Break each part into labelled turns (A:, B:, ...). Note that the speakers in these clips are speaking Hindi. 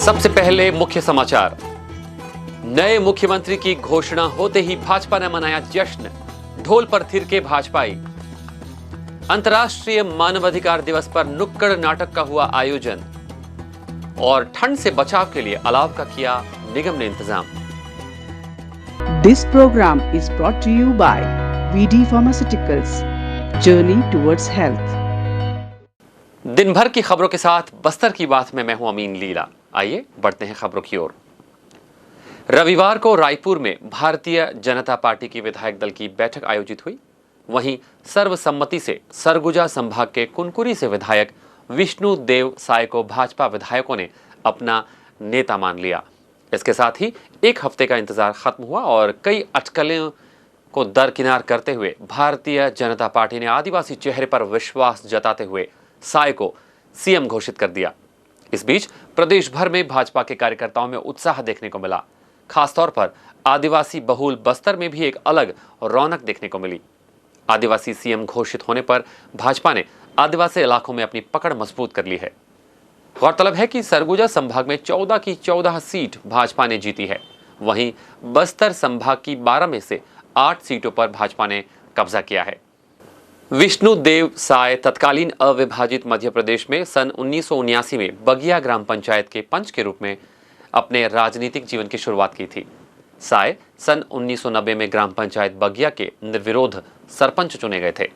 A: सबसे पहले मुख्य समाचार। नए मुख्यमंत्री की घोषणा होते ही भाजपा ने मनाया जश्न, ढोल पर थिरके भाजपाई। अंतर्राष्ट्रीय मानवाधिकार दिवस पर नुक्कड़ नाटक का हुआ आयोजन और ठंड से बचाव के लिए अलाव का किया निगम ने इंतजाम।
B: This program is brought to you by VD Pharmaceuticals, Journey towards Health।
A: दिन भर की खबरों के साथ बस्तर की बात में मैं हूं अमीन लीला। आइए बढ़ते हैं खबरों की ओर। रविवार को रायपुर में भारतीय जनता पार्टी की विधायक दल की बैठक आयोजित हुई। वहीं सर्वसम्मति से सरगुजा संभाग के कुनकुरी से विधायक विष्णु देव साय को भाजपा विधायकों ने अपना नेता मान लिया। इसके साथ ही एक हफ्ते का इंतजार खत्म हुआ और कई अटकलें को दरकिनार करते हुए भारतीय जनता पार्टी ने आदिवासी चेहरे पर विश्वास जताते हुए साय को सीएम घोषित कर दिया। इस बीच प्रदेश भर में भाजपा के कार्यकर्ताओं में उत्साह देखने को मिला। खासतौर पर आदिवासी बहुल बस्तर में भी एक अलग रौनक देखने को मिली। आदिवासी सीएम घोषित होने पर भाजपा ने आदिवासी इलाकों में अपनी पकड़ मजबूत कर ली है। गौरतलब है कि सरगुजा संभाग में 14 की 14 सीट भाजपा ने जीती है। वहीं बस्तर संभाग की 12 में से 8 सीटों पर भाजपा ने कब्जा किया है। विष्णु देव साय तत्कालीन अविभाजित मध्य प्रदेश में सन 1979 में बगिया ग्राम पंचायत के पंच के रूप में अपने राजनीतिक जीवन की शुरुआत की थी। साय सन 1990 में ग्राम पंचायत बगिया के निर्विरोध सरपंच चुने गए थे।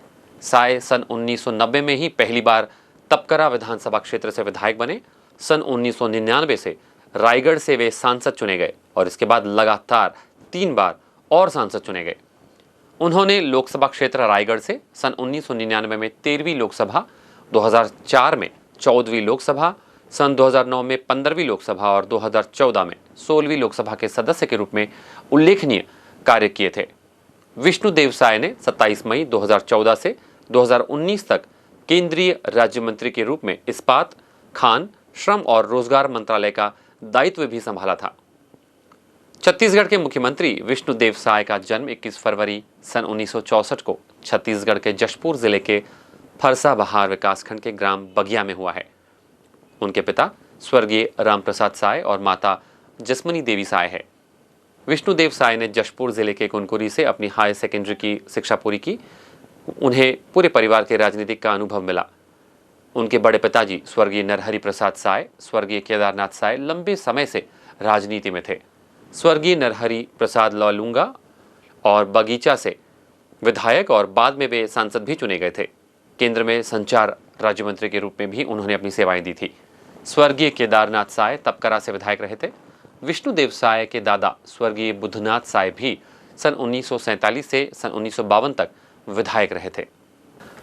A: साय सन 1990 में ही पहली बार तपकरा विधानसभा क्षेत्र से विधायक बने। सन 1999 से रायगढ़ से वे सांसद चुने गए और इसके बाद लगातार 3 बार और सांसद चुने गए। उन्होंने लोकसभा क्षेत्र रायगढ़ से सन 1999 में 13वीं लोकसभा, 2004 में 14वीं लोकसभा, सन 2009 में 15वीं लोकसभा और 2014 में 16वीं लोकसभा के सदस्य के रूप में उल्लेखनीय कार्य किए थे। विष्णु देव साय ने 27 मई 2014 से 2019 तक केंद्रीय राज्य मंत्री के रूप में इस्पात, खान, श्रम और रोजगार मंत्रालय का दायित्व भी संभाला था। छत्तीसगढ़ के मुख्यमंत्री विष्णु देव साय का जन्म 21 फरवरी सन 1964 को छत्तीसगढ़ के जशपुर जिले के फरसाबहार विकासखंड के ग्राम बगिया में हुआ है। उनके पिता स्वर्गीय रामप्रसाद साय और माता जसमनी देवी साय है। विष्णु देव साय ने जशपुर जिले के कुनकुरी से अपनी हाई सेकेंडरी की शिक्षा पूरी की। उन्हें पूरे परिवार के राजनीतिक का अनुभव मिला। उनके बड़े पिताजी स्वर्गीय नरहरि प्रसाद साय, स्वर्गीय केदारनाथ साय लंबे समय से राजनीति में थे। स्वर्गीय नरहरि प्रसाद लौलूंगा और बगीचा से विधायक और बाद में वे सांसद भी चुने गए थे। केंद्र में संचार राज्य मंत्री के रूप में भी उन्होंने अपनी सेवाएं दी थी। स्वर्गीय केदारनाथ साय तपकरा से विधायक रहे थे। विष्णु देव साय के दादा स्वर्गीय बुद्धनाथ साय भी सन 1947 से सन 1952 तक विधायक रहे थे।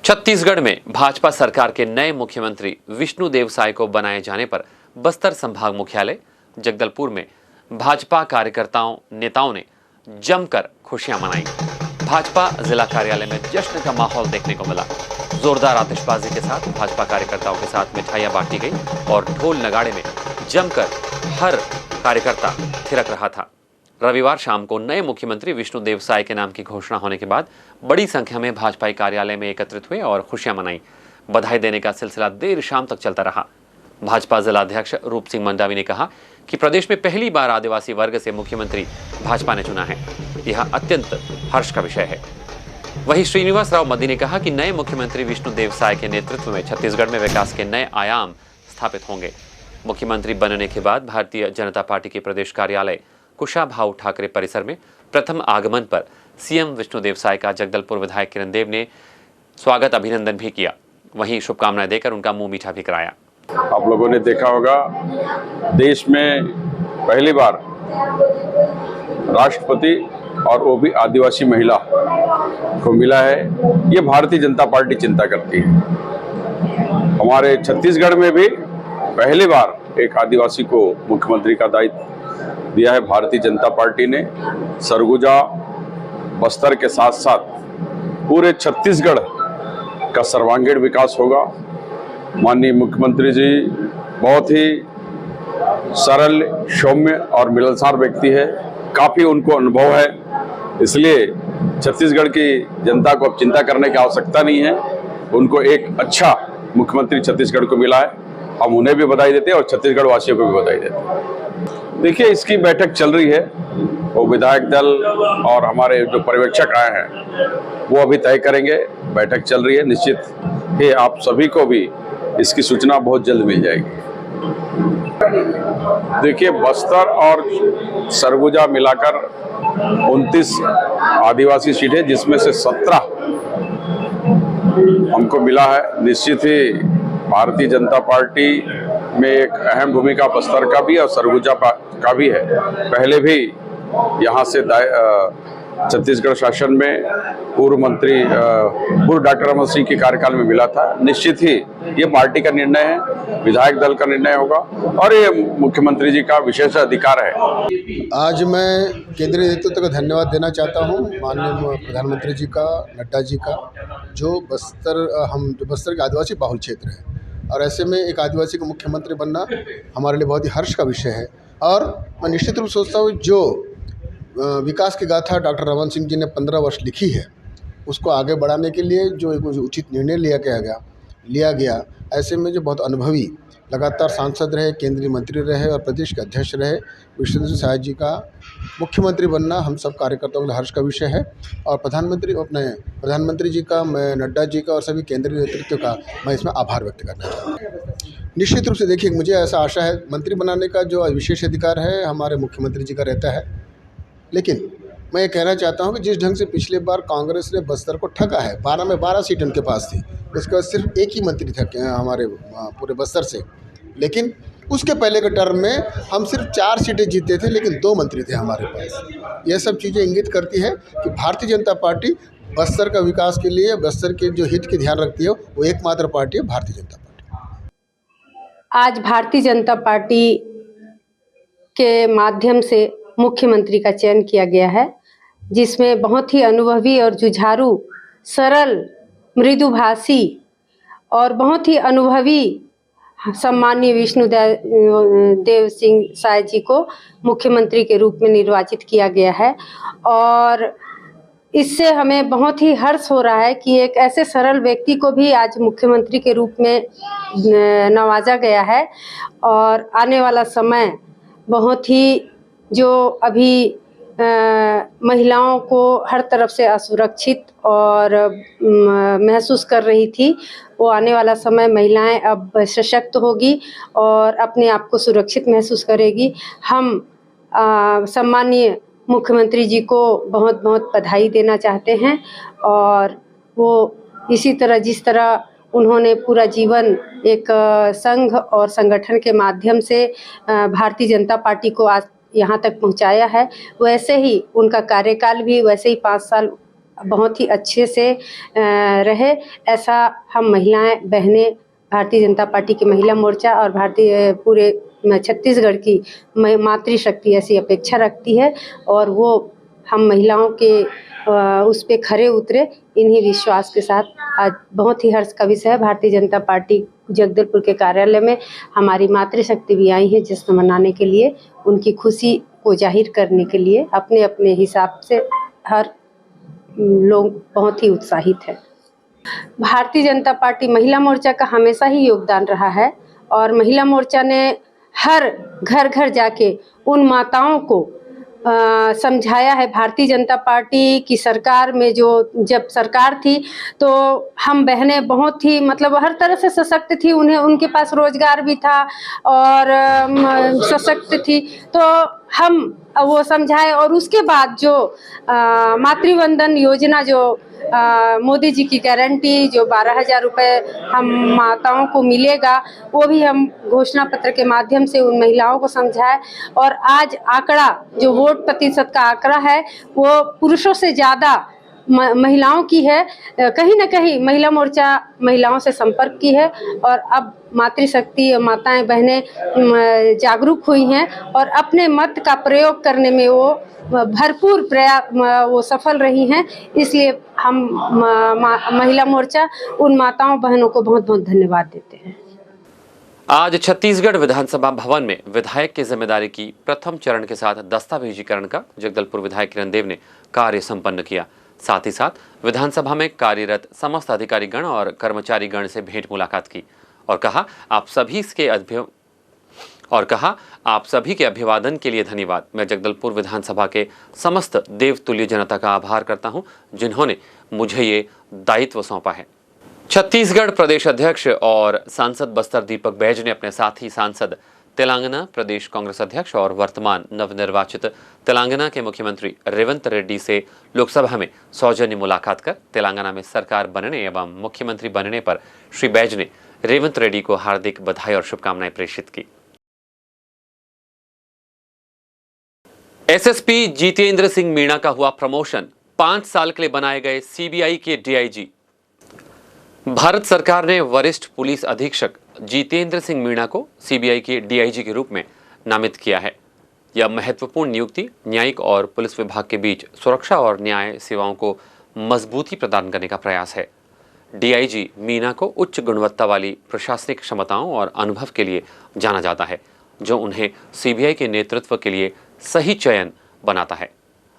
A: छत्तीसगढ़ में भाजपा सरकार के नए मुख्यमंत्री विष्णु देव साय को बनाए जाने पर बस्तर संभाग मुख्यालय जगदलपुर में भाजपा कार्यकर्ताओं नेताओं ने जमकर खुशियां मनाई। भाजपा जिला कार्यालय में जश्न का माहौल देखने को मिला। जोरदार आतिशबाजी के साथ भाजपा कार्यकर्ताओं के साथ मिठाइयां बांटी गई और ढोल नगाड़े में जमकर हर कार्यकर्ता थिरक रहा था। रविवार शाम को नए मुख्यमंत्री विष्णु देव साय के नाम की घोषणा होने के बाद बड़ी संख्या में भाजपाई कार्यालय में एकत्रित हुए और खुशियां मनाई। बधाई देने का सिलसिला देर शाम तक चलता रहा। भाजपा जिलाध्यक्ष रूप सिंह मंडावी ने कहा कि प्रदेश में पहली बार आदिवासी वर्ग से मुख्यमंत्री भाजपा ने चुना है। यह अत्यंत हर्ष का विषय है। वहीं श्रीनिवास राव मद्दी ने कहा कि नए मुख्यमंत्री विष्णु देव साय के नेतृत्व में छत्तीसगढ़ में विकास के नए आयाम स्थापित होंगे। मुख्यमंत्री बनने के बाद भारतीय जनता पार्टी के प्रदेश कार्यालय कुशाभाऊ ठाकरे परिसर में प्रथम आगमन पर सीएम विष्णु देव साय का जगदलपुर विधायक किरण देव ने स्वागत अभिनंदन भी किया। वहीं शुभकामनाएं देकर उनका मुंह मीठा भी कराया।
C: आप लोगों ने देखा होगा, देश में पहली बार राष्ट्रपति और वो भी आदिवासी महिला को मिला है। ये भारतीय जनता पार्टी चिंता करती है। हमारे छत्तीसगढ़ में भी पहली बार एक आदिवासी को मुख्यमंत्री का दायित्व दिया है भारतीय जनता पार्टी ने। सरगुजा बस्तर के साथ साथ पूरे छत्तीसगढ़ का सर्वांगीण विकास होगा। माननीय मुख्यमंत्री जी बहुत ही सरल, सौम्य और मिलनसार व्यक्ति है। काफ़ी उनको अनुभव है, इसलिए छत्तीसगढ़ की जनता को अब चिंता करने की आवश्यकता नहीं है। उनको एक अच्छा मुख्यमंत्री छत्तीसगढ़ को मिला है। हम उन्हें भी बधाई देते हैं और छत्तीसगढ़ वासियों को भी बधाई देते हैं। देखिए, इसकी बैठक चल रही है, वो विधायक दल और हमारे जो पर्यवेक्षक आए हैं वो अभी तय करेंगे। बैठक चल रही है, निश्चित ही आप सभी को भी इसकी सूचना बहुत जल्द मिल जाएगी। देखिए, बस्तर और सरगुजा मिलाकर 29 आदिवासी सीटें, जिसमें से 17 हमको मिला है। निश्चित ही भारतीय जनता पार्टी में एक अहम भूमिका बस्तर का भी और सरगुजा का भी है। पहले भी यहाँ से छत्तीसगढ़ शासन में पूर्व डॉक्टर रमन सिंह के कार्यकाल में मिला था। निश्चित ही ये पार्टी का निर्णय है, विधायक दल का निर्णय होगा और ये मुख्यमंत्री जी का विशेष अधिकार है।
D: आज मैं केंद्रीय नेतृत्व को धन्यवाद देना चाहता हूँ, माननीय प्रधानमंत्री जी का, नड्डा जी का, जो बस्तर के आदिवासी बाहुल क्षेत्र है और ऐसे में एक आदिवासी का मुख्यमंत्री बनना हमारे लिए बहुत ही हर्ष का विषय है। और मैं निश्चित रूप से सोचता हूँ जो विकास की गाथा डॉक्टर रमन सिंह जी ने 15 वर्ष लिखी है, उसको आगे बढ़ाने के लिए जो एक उचित निर्णय लिया गया, ऐसे में जो बहुत अनुभवी लगातार सांसद रहे, केंद्रीय मंत्री रहे और प्रदेश के अध्यक्ष रहे विष्णुदेव साय जी का मुख्यमंत्री बनना हम सब कार्यकर्ताओं के लिए हर्ष का विषय है। और प्रधानमंत्री जी का, मैं नड्डा जी का और सभी केंद्रीय नेतृत्व का मैं इसमें आभार व्यक्त करना चाहता हूँ। निश्चित रूप से देखिए, मुझे ऐसा आशा है, मंत्री बनाने का जो विशेष अधिकार है हमारे मुख्यमंत्री जी का रहता है, लेकिन मैं ये कहना चाहता हूँ कि जिस ढंग से पिछले बार कांग्रेस ने बस्तर को ठगा है, 12 में 12 सीट उनके पास थी, उसके बाद सिर्फ एक ही मंत्री था हमारे पूरे बस्तर से, लेकिन उसके पहले के टर्म में हम सिर्फ 4 सीटें जीते थे, लेकिन 2 मंत्री थे हमारे पास। यह सब चीज़ें इंगित करती है कि भारतीय जनता पार्टी बस्तर का विकास के लिए, बस्तर के जो हित की ध्यान रखती है, वो एकमात्र पार्टी है भारतीय जनता पार्टी।
E: आज भारतीय जनता पार्टी के माध्यम से मुख्यमंत्री का चयन किया गया है, जिसमें बहुत ही अनुभवी और जुझारू, सरल, मृदुभाषी और बहुत ही अनुभवी सम्माननीय विष्णुदेव सिंह साय जी को मुख्यमंत्री के रूप में निर्वाचित किया गया है। और इससे हमें बहुत ही हर्ष हो रहा है कि एक ऐसे सरल व्यक्ति को भी आज मुख्यमंत्री के रूप में नवाजा गया है। और आने वाला समय बहुत ही, जो अभी महिलाओं को हर तरफ से असुरक्षित और महसूस कर रही थी, वो आने वाला समय महिलाएं अब सशक्त होगी और अपने आप को सुरक्षित महसूस करेगी। हम सम्माननीय मुख्यमंत्री जी को बहुत बहुत बधाई देना चाहते हैं और वो इसी तरह, जिस तरह उन्होंने पूरा जीवन एक संघ और संगठन के माध्यम से भारतीय जनता पार्टी को आज यहाँ तक पहुँचाया है, वैसे ही उनका कार्यकाल भी वैसे ही 5 साल बहुत ही अच्छे से रहे। ऐसा हम महिलाएं, बहनें, भारतीय जनता पार्टी की महिला मोर्चा और भारतीय पूरे छत्तीसगढ़ की मातृशक्ति ऐसी अपेक्षा रखती है और वो हम महिलाओं के उस पे खरे उतरे, इन्हीं विश्वास के साथ आज बहुत ही हर्ष का विषय है। भारतीय जनता पार्टी जगदलपुर के कार्यालय में हमारी मातृशक्ति भी आई है जश्न मनाने के लिए, उनकी खुशी को जाहिर करने के लिए। अपने अपने हिसाब से हर लोग बहुत ही उत्साहित है। भारतीय जनता पार्टी महिला मोर्चा का हमेशा ही योगदान रहा है और महिला मोर्चा ने हर घर घर जाके उन माताओं को समझाया है। भारतीय जनता पार्टी की सरकार में जब सरकार थी तो हम बहनें बहुत ही मतलब हर तरह से सशक्त थी, उनके पास रोजगार भी था और सशक्त थी, तो हम वो समझाए। और उसके बाद जो मातृवंदन योजना, जो मोदी जी की गारंटी, जो 12,000 रुपये हम माताओं को मिलेगा, वो भी हम घोषणा पत्र के माध्यम से उन महिलाओं को समझाए। और आज आंकड़ा, जो वोट प्रतिशत का आंकड़ा है, वो पुरुषों से ज़्यादा महिलाओं की है। कहीं ना कहीं महिला मोर्चा महिलाओं से संपर्क की है और अब मातृशक्ति और माताएं बहनें जागरूक हुई हैं और अपने मत का प्रयोग करने में वो भरपूर वो सफल रही हैं। इसलिए हम महिला मोर्चा उन माताओं बहनों को बहुत बहुत धन्यवाद देते हैं।
A: आज छत्तीसगढ़ विधानसभा भवन में विधायक की जिम्मेदारी की प्रथम चरण के साथ दस्तावेजीकरण का जगदलपुर विधायक किरण देव ने कार्य संपन्न किया। साथ ही साथ विधानसभा में कार्यरत समस्त अधिकारीगण और कर्मचारीगण से भेंट मुलाकात की। और कहा आप सभी के अभिवादन के लिए धन्यवाद। मैं जगदलपुर विधानसभा के समस्त देवतुल्य जनता का आभार करता हूं जिन्होंने मुझे ये दायित्व सौंपा है। छत्तीसगढ़ प्रदेश अध्यक्ष और सांसद बस्तर दीपक बैज ने अपने साथी सांसद तेलंगाना प्रदेश कांग्रेस अध्यक्ष और वर्तमान नवनिर्वाचित तेलंगाना के मुख्यमंत्री रेवंत रेड्डी से लोकसभा में सौजन्य मुलाकात कर तेलंगाना में सरकार बनने एवं मुख्यमंत्री बनने पर श्री बैज ने रेवंत रेड्डी को हार्दिक बधाई और शुभकामनाएं प्रेषित की। एसएसपी जितेंद्र सिंह मीणा का हुआ प्रमोशन, 5 साल के लिए बनाए गए सीबीआई के डीआईजी। भारत सरकार ने वरिष्ठ पुलिस अधीक्षक जितेंद्र सिंह मीणा को सीबीआई के डीआईजी के रूप में नामित किया है। यह महत्वपूर्ण नियुक्ति न्यायिक और पुलिस विभाग के बीच सुरक्षा और न्याय सेवाओं को मजबूती प्रदान करने का प्रयास है। डीआईजी मीणा को उच्च गुणवत्ता वाली प्रशासनिक क्षमताओं और अनुभव के लिए जाना जाता है, जो उन्हें सीबीआई के नेतृत्व के लिए सही चयन बनाता है।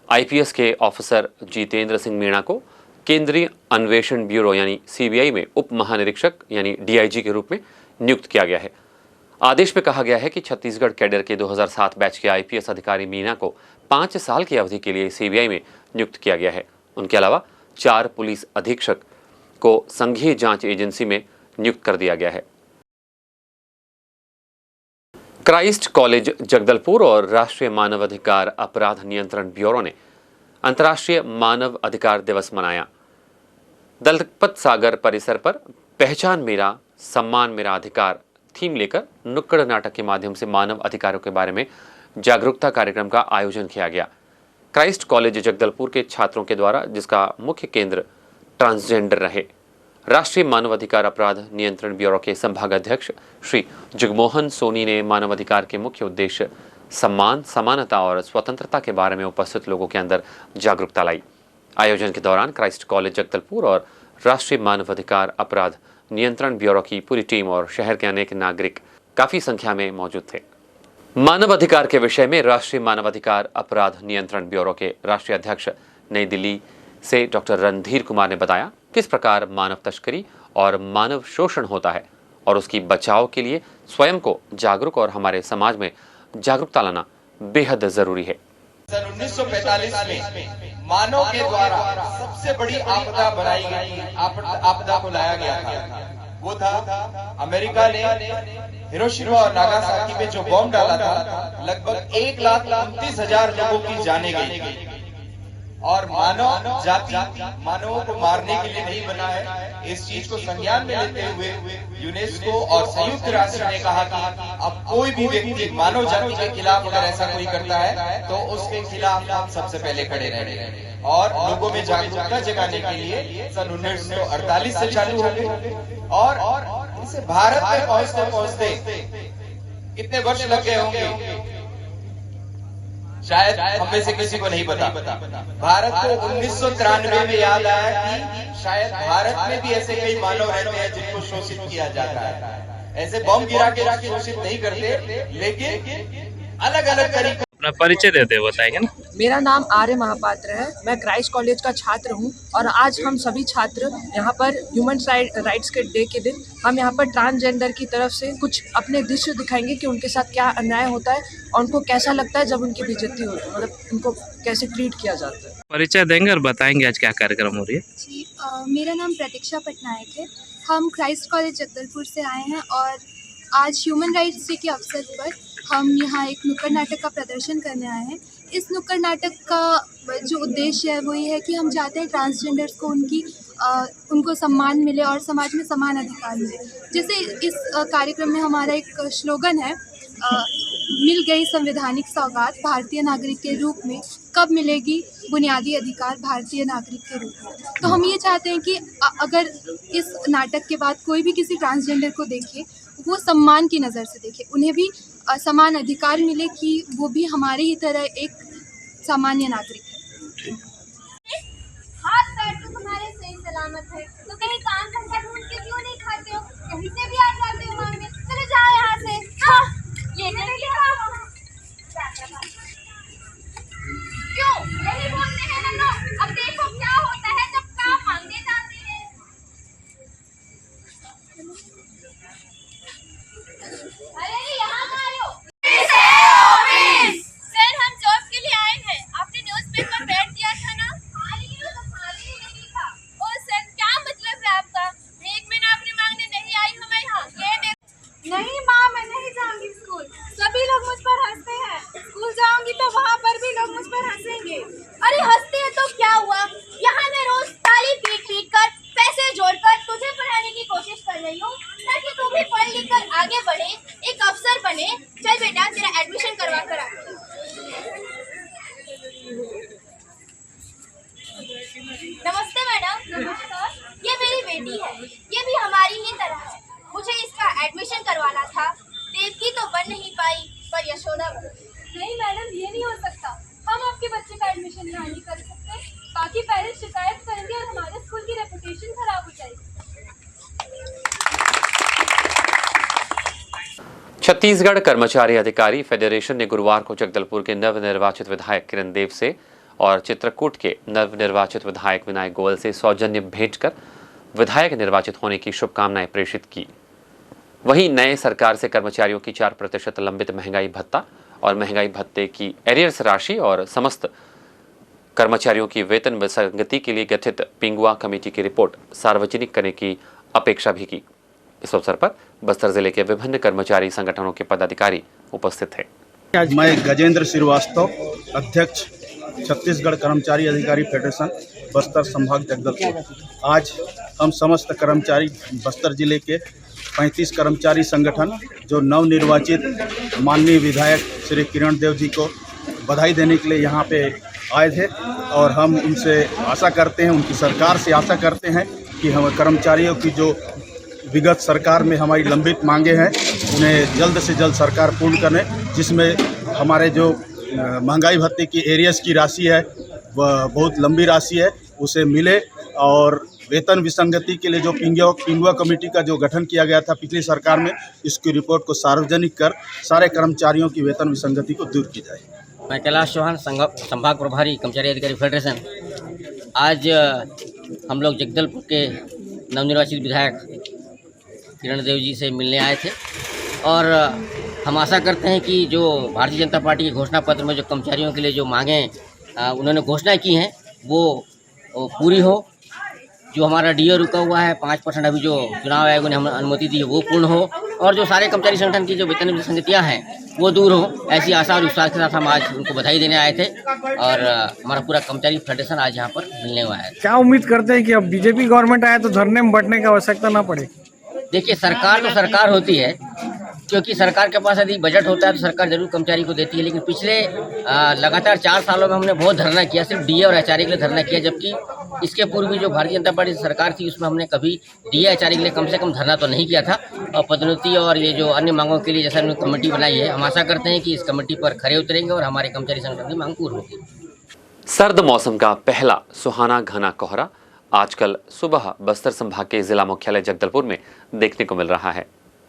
A: आईपीएस के ऑफिसर जितेंद्र सिंह मीणा को केंद्रीय अन्वेषण ब्यूरो यानी सीबीआई में उप महानिरीक्षक यानी डीआईजी के रूप में नियुक्त किया गया है। आदेश में कहा गया है कि छत्तीसगढ़ कैडर के 2007 बैच के आईपीएस अधिकारी मीणा को 5 साल की अवधि के लिए सीबीआई में नियुक्त किया गया है। उनके अलावा 4 पुलिस अधीक्षक को संघीय जांच एजेंसी में नियुक्त कर दिया गया है। क्राइस्ट कॉलेज जगदलपुर और राष्ट्रीय मानवाधिकार अपराध नियंत्रण ब्यूरो ने अंतर्राष्ट्रीय मानव अधिकार दिवस मनाया। दलपत सागर परिसर पर पहचान मेरा सम्मान मेरा अधिकार थीम लेकर नुक्कड़ नाटक के माध्यम से मानव अधिकारों के बारे में जागरूकता कार्यक्रम का आयोजन किया गया। क्राइस्ट कॉलेज जगदलपुर के छात्रों के द्वारा, जिसका मुख्य केंद्र ट्रांसजेंडर रहे। राष्ट्रीय मानवाधिकार अपराध नियंत्रण ब्यूरो के संभागाध्यक्ष श्री जगमोहन सोनी ने मानवाधिकार के मुख्य उद्देश्य सम्मान, समानता और स्वतंत्रता के बारे में उपस्थित लोगों के अंदर जागरूकता लाई। आयोजन के दौरान क्राइस्ट कॉलेज जगदलपुर और राष्ट्रीय मानवाधिकार अपराध नियंत्रण ब्यूरो की पूरी टीम और शहर के अनेक नागरिक काफी संख्या में मौजूद थे। मानव अधिकार के विषय में राष्ट्रीय मानवाधिकार अपराध नियंत्रण ब्यूरो के राष्ट्रीय अध्यक्ष नई दिल्ली से डॉक्टर रणधीर कुमार ने बताया किस प्रकार मानव तस्करी और मानव शोषण होता है और उसकी बचाव के लिए स्वयं को जागरूक और हमारे समाज में जागरूकता लाना बेहद जरूरी है।
F: सन 1945 में मानव के द्वारा सबसे बड़ी आपदा बनाई गई आपदा को लाया गया था। वो था अमेरिका ने हिरोशिमा और नागासाकी पे जो बॉम्ब डाला था। लगभग 1,29,000 लोगों की जानें गई। और मानव जाति मानवों को मारने के लिए नहीं बना है। इस चीज को संज्ञान में लेते हुए यूनेस्को और संयुक्त राष्ट्र ने कहा कि अब कोई भी व्यक्ति मानव जाति के खिलाफ अगर ऐसा कोई करता है तो उसके खिलाफ हम सबसे पहले खड़े रहेंगे। और लोगों में जागरूकता जगाने के लिए सन 1948 से चालू हो गई और इसे भारत में पहुंचते पहुंचते कितने वर्ष लग गए होंगे शायद हम में से किसी को नहीं पता। भारत को 1993 में याद आया कि शायद भारत में भी ऐसे कई मानव रहते हैं जिनको शोषित किया जाता है। ऐसे बॉम्ब गिरा के शोषित नहीं करते, लेकिन अलग अलग तरीके।
G: अपना परिचय देते बताएंगे ना।
H: मेरा नाम आर्य महापात्र है। मैं क्राइस्ट कॉलेज का छात्र हूं और आज हम सभी छात्र यहाँ पर ह्यूमन राइट्स के डे के दिन हम यहाँ पर ट्रांसजेंडर की तरफ से कुछ अपने दृश्य दिखाएंगे कि उनके साथ क्या अन्याय होता है और उनको कैसा लगता है जब उनकी बेइज्जती होती है, मतलब उनको कैसे ट्रीट किया जाता है।
G: परिचय देंगे और बताएंगे आज क्या कार्यक्रम हो रही है।
I: जी, मेरा नाम प्रतीक्षा पटनायक है। हम क्राइस्ट कॉलेज जगदलपुर से आए हैं और आज ह्यूमन राइट्स डे के अवसर पर हम यहाँ एक नुक्कड़ नाटक का प्रदर्शन करने आए हैं। इस नुक्कड़ नाटक का जो उद्देश्य है वो ये है कि हम चाहते हैं ट्रांसजेंडर्स को उनको सम्मान मिले और समाज में समान अधिकार मिले। जैसे इस कार्यक्रम में हमारा एक स्लोगन है, मिल गई संवैधानिक सौगात भारतीय नागरिक के रूप में, कब मिलेगी बुनियादी अधिकार भारतीय नागरिक के रूप में। तो हम ये चाहते हैं कि अगर इस नाटक के बाद कोई भी किसी ट्रांसजेंडर को देखे वो सम्मान की नज़र से देखे, उन्हें भी समान अधिकार मिले कि वो भी हमारे ही तरह एक सामान्य नागरिक है।
J: हाथ पैर तो तुम्हारे सही सलामत है, तो कहीं काम धंधा ढूंढ के क्यों नहीं खाते हो? कहीं से भी आ जाते हो मांगने। चले जाओ यहाँ से। हाँ, ये नहीं क्यों यही बोलते हैं ना लोग। अब देखो क्या होता है जब काम मांगने जाते हैं। यशोदा। नहीं मैडम, ये नहीं हो सकता। हम आपके बच्चे का एडमिशन यहाँ नहीं कर सकते। बाकी पेरेंट्स शिकायत करेंगे और हमारे स्कूल की रेपुटेशन खराब हो जाएगी।
A: छत्तीसगढ़ कर्मचारी अधिकारी फेडरेशन ने गुरुवार को जगदलपुर के नवनिर्वाचित विधायक किरण देव से और चित्रकूट के नवनिर्वाचित विधायक विनायक गोयल से सौजन्य भेंट कर विधायक निर्वाचित होने की शुभकामनाएं प्रेषित की। वहीं नए सरकार से कर्मचारियों की 4% लंबित महंगाई भत्ता और महंगाई भत्ते की एरियर्स राशि और समस्त कर्मचारियों की वेतन विसंगति के लिए गठित पिंगुआ कमेटी की रिपोर्ट सार्वजनिक करने की अपेक्षा भी की। इस अवसर पर बस्तर जिले के विभिन्न कर्मचारी संगठनों के पदाधिकारी उपस्थित थे।
K: मैं गजेंद्र श्रीवास्तव, अध्यक्ष छत्तीसगढ़ कर्मचारी अधिकारी फेडरेशन बस्तर संभाग जगदलपुर। आज हम समस्त कर्मचारी बस्तर जिले के 35 कर्मचारी संगठन जो नवनिर्वाचित माननीय विधायक श्री किरण देव जी को बधाई देने के लिए यहाँ पे आए थे और हम उनसे आशा करते हैं, उनकी सरकार से आशा करते हैं कि हम कर्मचारियों की जो विगत सरकार में हमारी लंबित मांगे हैं उन्हें जल्द से जल्द सरकार पूर्ण करें, जिसमें हमारे जो महंगाई भत्ते की एरियर्स की राशि है वह बहुत लंबी राशि है, उसे मिले और वेतन विसंगति के लिए जो पिंगुआ कमेटी का जो गठन किया गया था पिछली सरकार में, इसकी रिपोर्ट को सार्वजनिक कर सारे कर्मचारियों की वेतन विसंगति को दूर की जाए।
L: मैं कैलाश चौहान, संभाग प्रभारी कर्मचारी अधिकारी फेडरेशन। आज हम लोग जगदलपुर के नवनिर्वाचित विधायक किरण देव जी से मिलने आए थे और हम आशा करते हैं कि जो भारतीय जनता पार्टी के घोषणा पत्र में जो कर्मचारियों के लिए जो मांगें उन्होंने घोषणा की हैं वो पूरी हो। जो हमारा डीए रुका हुआ है 5% अभी जो चुनाव आयोग ने हमें अनुमति दी है वो पूर्ण हो और जो सारे कर्मचारी संगठन की जो वेतन विसंगतियाँ हैं वो दूर हो, ऐसी आशा और विश्वास के साथ हम आज उनको बधाई देने आए थे और हमारा पूरा कर्मचारी फेडरेशन आज यहाँ पर मिलने हुआ है।
M: क्या उम्मीद करते हैं कि अब बीजेपी गवर्नमेंट आए तो धरने में बैठने की आवश्यकता ना पड़े?
L: देखिए, सरकार तो सरकार होती है, क्योंकि सरकार के पास यदि बजट होता है तो सरकार जरूर कर्मचारी को देती है, लेकिन पिछले लगातार 4 सालों में हमने बहुत धरना किया, सिर्फ डीए और एचआरए के लिए धरना किया, जबकि इसके पूर्व जो भारतीय जनता पार्टी सरकार थी उसमें हमने कभी डीए एचआरए के लिए कम से कम धरना तो नहीं किया था। और पदोन्नति और ये जो अन्य मांगों के लिए जैसा उन्होंने कमेटी बनाई है, हम आशा करते हैं कि इस कमेटी पर खरे उतरेंगे और हमारे कर्मचारी संगठन की मांग पूर्ण होगी।
A: सर्द मौसम का पहला सुहाना घना कोहरा आजकल सुबह बस्तर संभाग के जिला मुख्यालय जगदलपुर में देखने को मिल रहा है।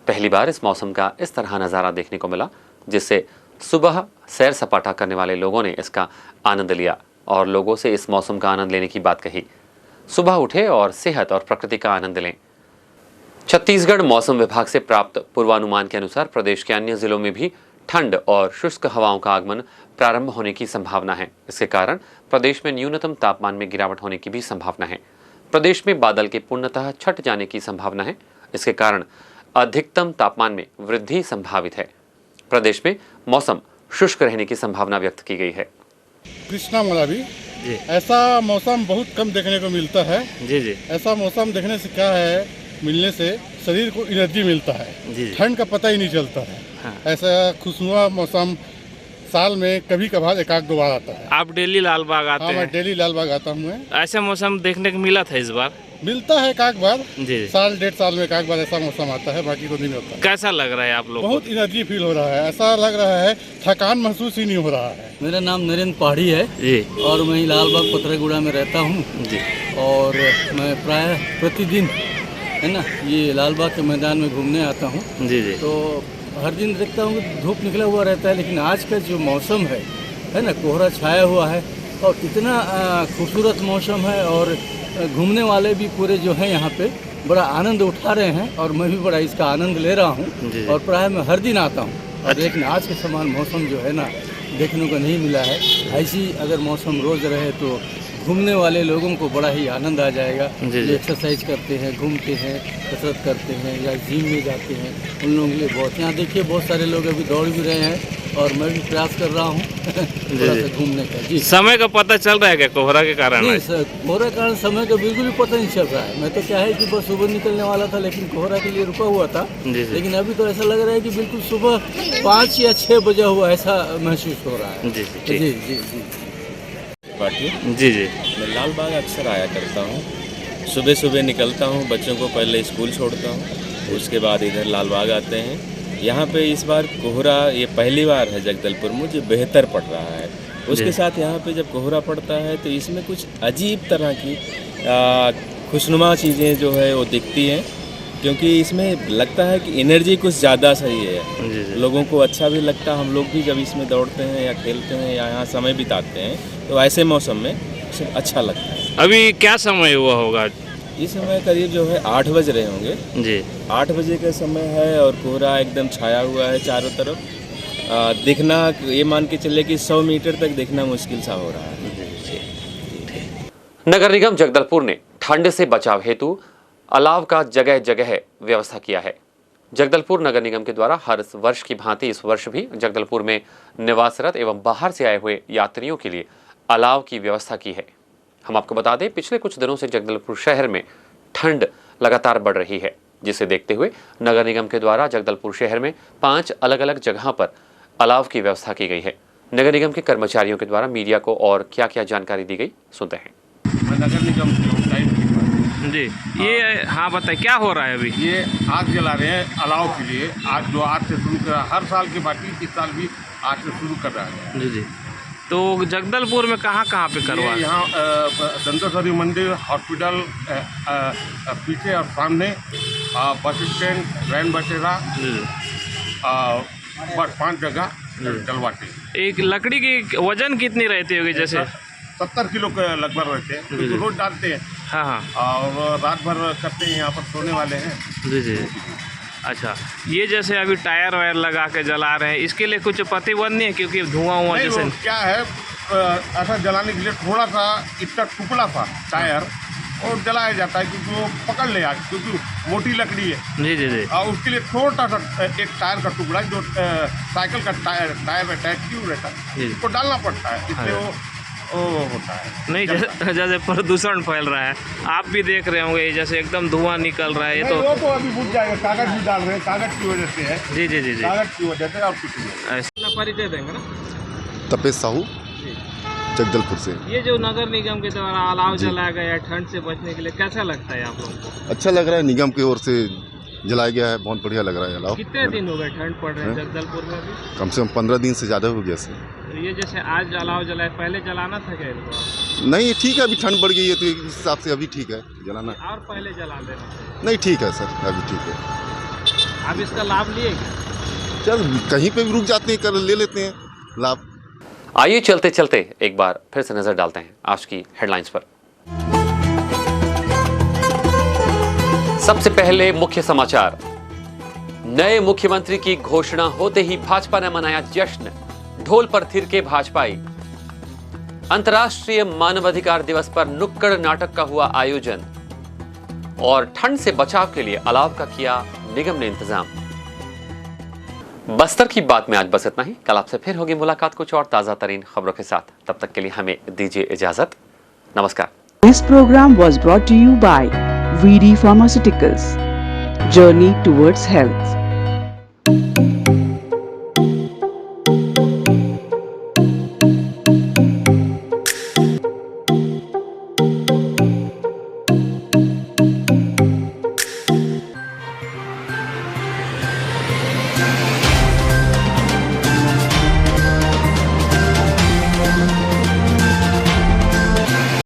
A: पहली बार इस मौसम का इस तरह नज़ारा देखने को मिला, जिससे सुबह सैर सपाटा करने वाले लोगों ने इसका आनंद लिया और लोगों से इस मौसम का आनंद लेने की बात कही। सुबह उठे और सेहत और प्रकृति का आनंद लें। छत्तीसगढ़ मौसम विभाग से प्राप्त पूर्वानुमान के अनुसार प्रदेश के अन्य जिलों में भी ठंड और शुष्क हवाओं का आगमन प्रारंभ होने की संभावना है। इसके कारण प्रदेश में न्यूनतम तापमान में गिरावट होने की भी संभावना है। प्रदेश में बादल के पूर्णतः छट जाने की संभावना है। इसके कारण अधिकतम तापमान में वृद्धि संभावित है। प्रदेश में मौसम शुष्क रहने की संभावना व्यक्त की गई है।
N: कृष्णा मलावी, ऐसा मौसम बहुत कम देखने को मिलता है।
G: जी।
N: ऐसा मौसम देखने से क्या है, मिलने से शरीर को एनर्जी मिलता है, ठंड का पता ही नहीं चलता है। हाँ। ऐसा खुशनुमा मौसम साल में कभी कभार एक आध दो बार आता है।
G: आप डेली लाल बाग आते हैं?
N: मैं डेली लाल बाग आता हूँ।
G: ऐसा मौसम देखने को मिला था इस बार?
N: मिलता है एक आध बार,
G: जी।
N: साल 1.5 साल में एक आध बार ऐसा मौसम आता है, बाकी तो नहीं होता है।
G: कैसा लग रहा है आप लोग?
N: बहुत एनर्जी फील हो रहा है, ऐसा लग रहा है थकान महसूस ही नहीं हो रहा है।
O: मेरा नाम नरेंद्र पहाड़ी है जी, और मैं लालबाग पत्थरगुड़ा में रहता हूँ जी, और मैं प्राय प्रतिदिन है ना ये लालबाग के मैदान में घूमने आता हूँ जी। तो हर दिन देखता हूँ कि धूप निकला हुआ रहता है, लेकिन आज का जो मौसम है ना, कोहरा छाया हुआ है और इतना खूबसूरत मौसम है और घूमने वाले भी पूरे जो हैं यहाँ पे बड़ा आनंद उठा रहे हैं और मैं भी बड़ा इसका आनंद ले रहा हूँ और प्राय मैं हर दिन आता हूँ। लेकिन आज के समान मौसम जो है ना देखने को नहीं मिला है। ऐसी अगर मौसम रोज रहे तो घूमने वाले लोगों को बड़ा ही आनंद आ जाएगा। जो एक्सरसाइज करते हैं, घूमते हैं, कसरत करते हैं या जिम में जाते हैं, उन लोगों के लिए बहुत। यहाँ देखिए बहुत सारे लोग अभी दौड़ भी रहे हैं और मैं भी प्रयास कर रहा हूँ थोड़ा सा घूमने का। जी, समय का पता चल रहा है क्या कोहरा के कारण? नहीं सर, कोहरा के कारण समय का बिल्कुल भी पता नहीं चल रहा है। मैं तो क्या है कि बस सुबह निकलने वाला था, लेकिन कोहरा के लिए रुका हुआ था। लेकिन अभी तो ऐसा लग रहा है कि बिल्कुल सुबह 5 या 6 बजा हुआ ऐसा महसूस हो रहा है। जी जी जी
P: जी। मैं लाल बाग अक्सर आया करता हूँ, सुबह सुबह निकलता हूँ, बच्चों को पहले स्कूल छोड़ता हूँ, उसके बाद इधर लाल बाग आते हैं यहाँ पे इस बार कोहरा ये पहली बार है जगदलपुर में जो बेहतर पड़ रहा है। उसके साथ यहाँ पे जब कोहरा पड़ता है तो इसमें कुछ अजीब तरह की खुशनुमा चीज़ें जो है वो दिखती हैं, क्योंकि इसमें लगता है कि एनर्जी कुछ ज़्यादा सही है। लोगों को अच्छा भी लगता है, हम लोग भी जब इसमें दौड़ते हैं या खेलते हैं या यहाँ समय बिताते हैं तो ऐसे मौसम में सब अच्छा लगता है।
G: अभी क्या समय हुआ होगा?
P: इस समय करीब जो है 8 बज रहे होंगे जी। 8 बजे का समय है और कोहरा एकदम छाया हुआ है चारों तरफ। दिखना ये मान के चले कि 100 मीटर तक देखना मुश्किल सा हो रहा है।
A: नगर निगम जगदलपुर ने ठंड से बचाव हेतु अलाव का जगह जगह व्यवस्था किया है। जगदलपुर नगर निगम के द्वारा हर वर्ष की भांति इस वर्ष भी जगदलपुर में निवासरत एवं बाहर से आए हुए यात्रियों के लिए अलाव की व्यवस्था की है। हम आपको बता दें, पिछले कुछ दिनों से जगदलपुर शहर में ठंड लगातार बढ़ रही है, जिसे देखते हुए नगर निगम के द्वारा जगदलपुर शहर में 5 अलग अलग जगह पर अलाव की व्यवस्था की गई है। नगर निगम के कर्मचारियों के द्वारा मीडिया को और क्या क्या जानकारी दी गई, सुनते हैं।
N: नगर निगम
G: जी, ये हाँ बताइए क्या हो रहा है अभी?
N: ये आग जला रहे हैं अलाव के लिए। आज जो आज से शुरू करा, हर साल की बाकी इस साल भी आज से शुरू कर रहा है।
G: जी जी। तो जगदलपुर में कहाँ पे करवा?
N: यहाँ दंतेश्वरी मंदिर, हॉस्पिटल पीछे और सामने, बस स्टैंड, रैन बसेरा, 5 जगह जलवाते।
G: एक लकड़ी की वजन कितनी रहती होगी? जैसे
N: 70 किलो के लगभग रहते हैं, क्योंकि रोज डालते हैं।
G: हाँ हाँ।
N: और रात भर करते हैं, यहाँ पर सोने वाले हैं। जी जी।
G: अच्छा, ये जैसे अभी टायर वायर लगा के जला रहे हैं, इसके लिए कुछ प्रतिबंध नहीं है? क्योंकि धुआं जैसे
N: क्या है, ऐसा जलाने के लिए थोड़ा सा इतना टुकड़ा सा टायर और जलाया जाता है, क्योंकि वो पकड़ ले आगे, क्योंकि मोटी लकड़ी है। जी जी जी। और उसके लिए छोटा सा एक टायर का टुकड़ा जो साइकिल का टायर में अटैच क्यों रहता है, उसको डालना पड़ता है, इसलिए वो होता है।
G: नहीं, जैसे प्रदूषण फैल रहा है, आप भी देख रहे होंगे, जैसे एकदम धुआं निकल रहा है। ये
N: वो तो अभी बुझ जाएगा, कागज भी डाल रहे हैं, कागज की वजह से है। जी जी जी जी, कागज की वजह से और कुछ नहीं।
G: ऐसा परिचय देंगे ना।
Q: तपेश साहू जगदलपुर से।
G: ये जो नगर निगम के द्वारा अलाव जलाया गया ठंड से बचने के लिए, कैसा लगता है आप लोगों को?
Q: अच्छा लग रहा है, निगम की ओर से जलाया गया है, बहुत बढ़िया लग रहा है अलाव।
G: कितने दिन हो गए ठंड पड़ रही है जगदलपुर में भी?
Q: कम से कम 15 दिन से ज़्यादा हो गया सर।
G: ये जैसे आज अलाव जलाए, पहले जलाना था क्या इनको?
Q: नहीं, ठीक है, अभी ठंड बढ़ गई है तो इस हिसाब से अभी ठीक है जलाना।
G: और पहले जला देना?
Q: नहीं, ठीक है सर, अभी ठीक है।
G: आप इसका लाभ लिए क्या?
Q: चल कहीं पे भी रुक जाते हैं, कर ले लेते हैं लाभ।
A: आइए चलते चलते एक बार फिर से नजर डालते हैं आज की हेडलाइंस पर। सबसे पहले मुख्य समाचार। नए मुख्यमंत्री की घोषणा होते ही भाजपा ने मनाया जश्न, ढोल पर थिरके भाजपाई। अंतर्राष्ट्रीय मानवाधिकार दिवस पर नुक्कड़ नाटक का हुआ आयोजन और ठंड से बचाव के लिए अलाव का किया निगम ने इंतजाम। बस्तर की बात में आज बस इतना ही। कल आपसे फिर होगी मुलाकात कुछ और ताजा तरीन खबरों के साथ। तब तक के लिए हमें दीजिए इजाजत। नमस्कार।
B: This program was brought to you by VD Pharmaceuticals. Journey towards health.